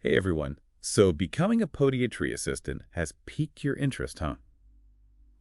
Hey everyone. So becoming a podiatry assistant has piqued your interest, huh?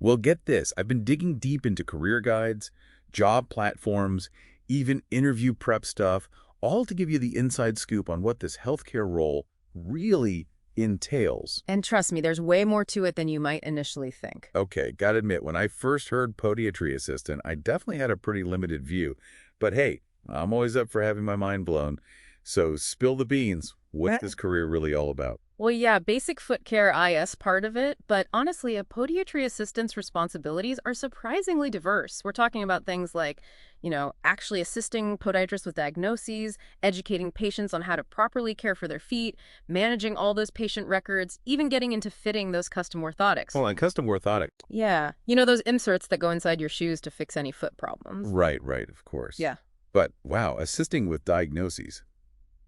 Well, get this. I've been digging deep into career guides, job platforms, even interview prep stuff, all to give you the inside scoop on what this healthcare role really entails. And trust me, there's way more to it than you might initially think. Okay, gotta admit, when I first heard podiatry assistant, I definitely had a pretty limited view. But hey, I'm always up for having my mind blown. So spill the beans. What's this career really all about? Well, yeah, basic foot care IS part of it, but honestly, a podiatry assistant's responsibilities are surprisingly diverse. We're talking about things like, actually assisting podiatrists with diagnoses, educating patients on how to properly care for their feet, managing all those patient records, even getting into fitting those custom orthotics. Hold on, custom orthotic. Yeah, those inserts that go inside your shoes to fix any foot problems. Right, of course. Yeah. But wow, assisting with diagnoses.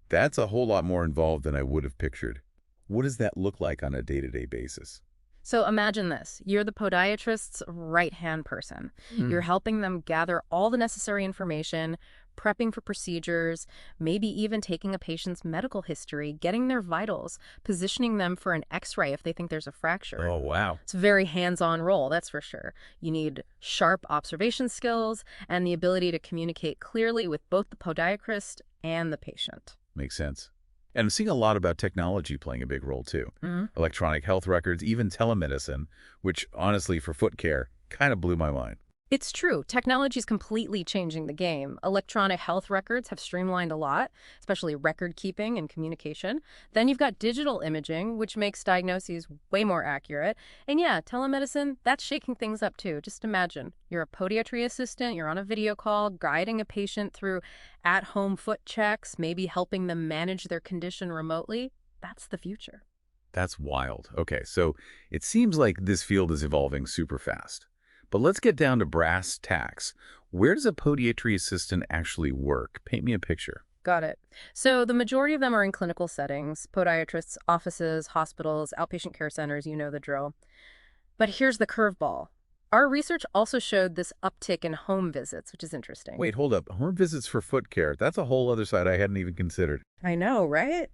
That's a whole lot more involved than I would have pictured. What does that look like on a day-to-day basis? So imagine this. You're the podiatrist's right-hand person. You're Hmm. helping them gather all the necessary information, prepping for procedures, maybe even taking a patient's medical history, getting their vitals, positioning them for an x-ray if they think there's a fracture. Oh, wow. It's a very hands-on role, that's for sure. You need sharp observation skills and the ability to communicate clearly with both the podiatrist and the patient. Makes sense. And I'm seeing a lot about technology playing a big role too. Electronic health records, even telemedicine, which honestly for foot care kind of blew my mind. It's true. Technology is completely changing the game. Electronic health records have streamlined a lot, especially record keeping and communication. Then you've got digital imaging, which makes diagnoses way more accurate. And yeah, telemedicine, that's shaking things up too. Just imagine, you're a podiatry assistant, you're on a video call, guiding a patient through at-home foot checks, maybe helping them manage their condition remotely. That's the future. That's wild. Okay, so it seems like this field is evolving super fast. But let's get down to brass tacks. Where does a podiatry assistant actually work? Paint me a picture. Got it. So the majority of them are in clinical settings, podiatrists, offices, hospitals, outpatient care centers, you know the drill. But here's the curveball. Our research also showed this uptick in home visits, which is interesting. Wait, hold up. Home visits for foot care. That's a whole other side I hadn't even considered. I know, right?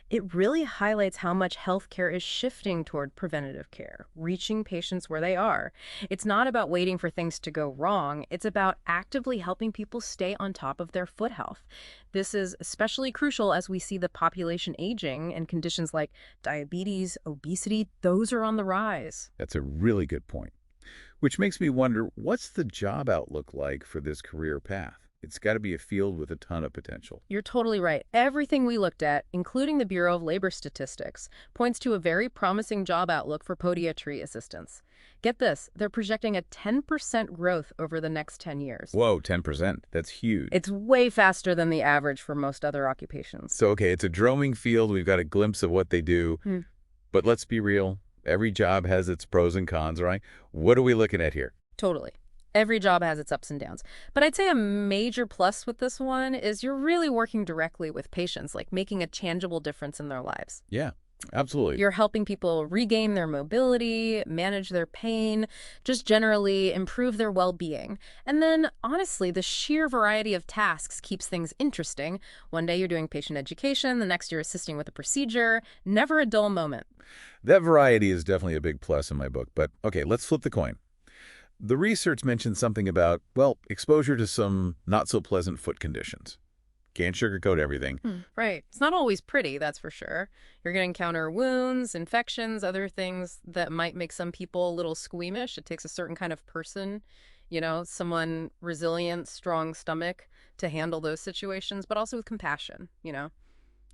It really highlights how much healthcare is shifting toward preventative care, reaching patients where they are. It's not about waiting for things to go wrong. It's about actively helping people stay on top of their foot health. This is especially crucial as we see the population aging and conditions like diabetes, obesity, those are on the rise. That's a really good point. Which makes me wonder, what's the job outlook like for this career path? It's got to be a field with a ton of potential. You're totally right. Everything we looked at, including the Bureau of Labor Statistics, points to a very promising job outlook for podiatry assistants. Get this, they're projecting a 10% growth over the next 10 years. Whoa, 10%. That's huge. It's way faster than the average for most other occupations. So, okay, it's a drumming field. We've got a glimpse of what they do. Hmm. But let's be real. Every job has its pros and cons, right? What are we looking at here? Totally. Every job has its ups and downs. But I'd say a major plus with this one is you're really working directly with patients, like making a tangible difference in their lives. Yeah, absolutely. You're helping people regain their mobility, manage their pain, just generally improve their well-being. And then, honestly, the sheer variety of tasks keeps things interesting. One day you're doing patient education, the next you're assisting with a procedure. Never a dull moment. That variety is definitely a big plus in my book. But okay, let's flip the coin. The research mentioned something about, well, exposure to some not-so-pleasant foot conditions. Can't sugarcoat everything. Right. It's not always pretty, that's for sure. You're going to encounter wounds, infections, other things that might make some people a little squeamish. It takes a certain kind of person, someone resilient, strong stomach to handle those situations, but also with compassion. You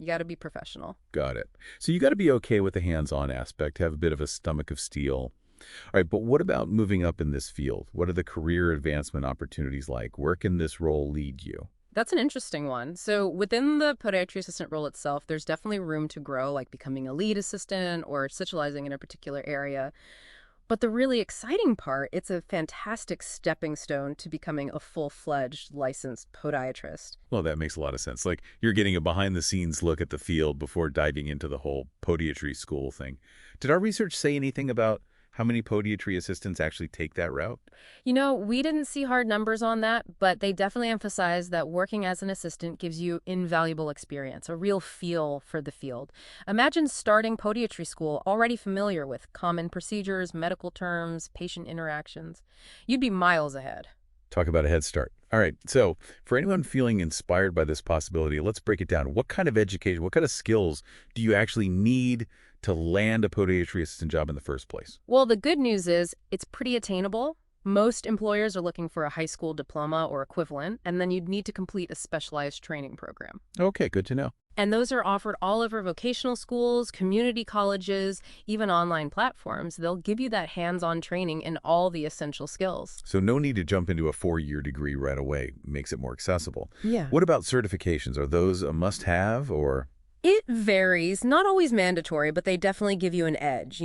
got to be professional. Got it. So you got to be okay with the hands-on aspect, have a bit of a stomach of steel. All right, but what about moving up in this field? What are the career advancement opportunities like? Where can this role lead you? That's an interesting one. So within the podiatry assistant role itself, there's definitely room to grow, like becoming a lead assistant or specializing in a particular area. But the really exciting part, it's a fantastic stepping stone to becoming a full-fledged licensed podiatrist. Well, that makes a lot of sense. Like you're getting a behind-the-scenes look at the field before diving into the whole podiatry school thing. Did our research say anything about how many podiatry assistants actually take that route? We didn't see hard numbers on that, but they definitely emphasize that working as an assistant gives you invaluable experience, a real feel for the field. Imagine starting podiatry school already familiar with common procedures, medical terms, patient interactions. You'd be miles ahead. Talk about a head start. All right, so for anyone feeling inspired by this possibility, let's break it down. What kind of education, what kind of skills do you actually need to land a podiatry assistant job in the first place? Well, the good news is it's pretty attainable. Most employers are looking for a high school diploma or equivalent, and then you'd need to complete a specialized training program. Okay, good to know. And those are offered all over vocational schools, community colleges, even online platforms. They'll give you that hands-on training in all the essential skills. So no need to jump into a 4-year degree right away. Makes it more accessible. Yeah. What about certifications? Are those a must-have or? It varies. Not always mandatory, but they definitely give you an edge.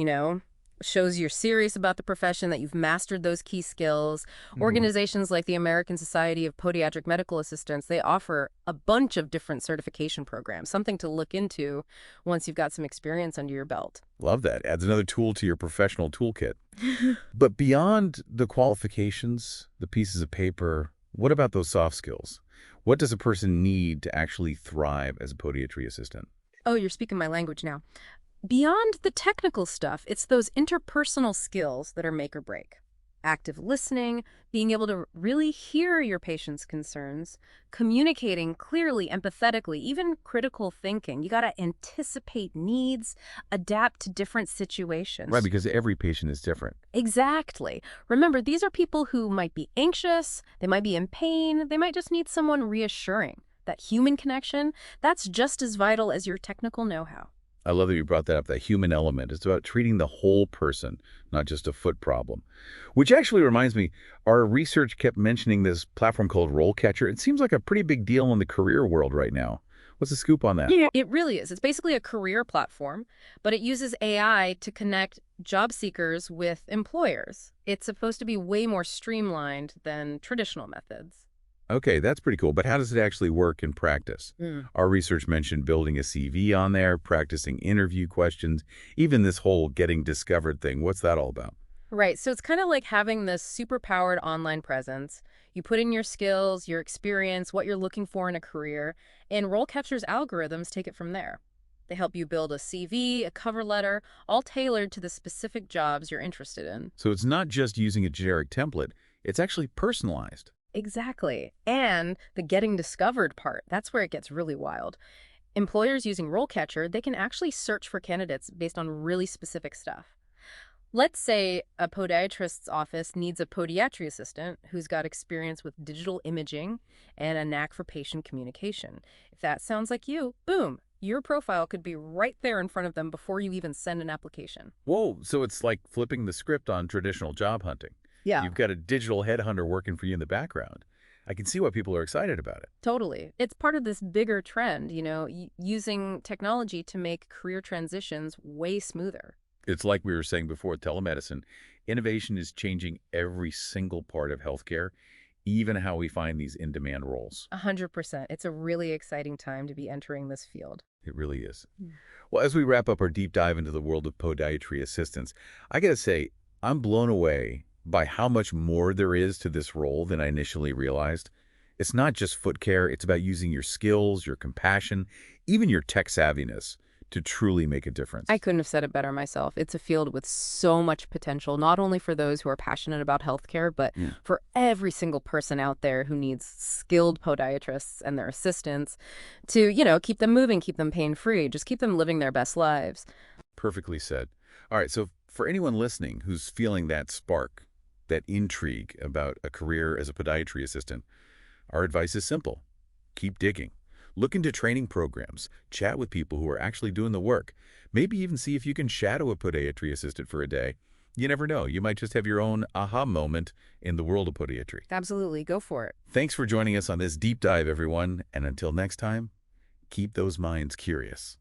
Shows you're serious about the profession, that you've mastered those key skills. Organizations like the American Society of Podiatric Medical Assistants, they offer a bunch of different certification programs, something to look into once you've got some experience under your belt. Love that. Adds another tool to your professional toolkit. But beyond the qualifications, the pieces of paper, what about those soft skills? What does a person need to actually thrive as a podiatry assistant? Oh, you're speaking my language now. Beyond the technical stuff, it's those interpersonal skills that are make or break. Active listening, being able to really hear your patient's concerns, communicating clearly, empathetically, even critical thinking. You got to anticipate needs, adapt to different situations. Right, because every patient is different. Exactly. Remember, these are people who might be anxious, they might be in pain, they might just need someone reassuring. That human connection, that's just as vital as your technical know-how. I love that you brought that up, that human element. It's about treating the whole person, not just a foot problem. Which actually reminds me, our research kept mentioning this platform called RoleCatcher. It seems like a pretty big deal in the career world right now. What's the scoop on that? Yeah, it really is. It's basically a career platform, but it uses AI to connect job seekers with employers. It's supposed to be way more streamlined than traditional methods. Okay, that's pretty cool. But how does it actually work in practice? Our research mentioned building a CV on there, practicing interview questions, even this whole getting discovered thing. What's that all about? Right. So it's kind of like having this super-powered online presence. You put in your skills, your experience, what you're looking for in a career, and RoleCatcher's algorithms take it from there. They help you build a CV, a cover letter, all tailored to the specific jobs you're interested in. So it's not just using a generic template. It's actually personalized. Exactly. And the getting discovered part, that's where it gets really wild. Employers using RoleCatcher, they can actually search for candidates based on really specific stuff. Let's say a podiatrist's office needs a podiatry assistant who's got experience with digital imaging and a knack for patient communication. If that sounds like you, boom, your profile could be right there in front of them before you even send an application. Whoa, so it's like flipping the script on traditional job hunting. Yeah. You've got a digital headhunter working for you in the background. I can see why people are excited about it. Totally. It's part of this bigger trend, using technology to make career transitions way smoother. It's like we were saying before, telemedicine. Innovation is changing every single part of healthcare, even how we find these in-demand roles. 100%. It's a really exciting time to be entering this field. It really is. Well, as we wrap up our deep dive into the world of podiatry assistants, I got to say, I'm blown away by how much more there is to this role than I initially realized. It's not just foot care. It's about using your skills, your compassion, even your tech savviness to truly make a difference. I couldn't have said it better myself. It's a field with so much potential, not only for those who are passionate about healthcare, but for every single person out there who needs skilled podiatrists and their assistants to, keep them moving, keep them pain-free, just keep them living their best lives. Perfectly said. All right, so for anyone listening who's feeling that spark, that intrigue about a career as a podiatry assistant, our advice is simple. Keep digging. Look into training programs. Chat with people who are actually doing the work. Maybe even see if you can shadow a podiatry assistant for a day. You never know. You might just have your own aha moment in the world of podiatry. Absolutely. Go for it. Thanks for joining us on this deep dive, everyone. And until next time, keep those minds curious.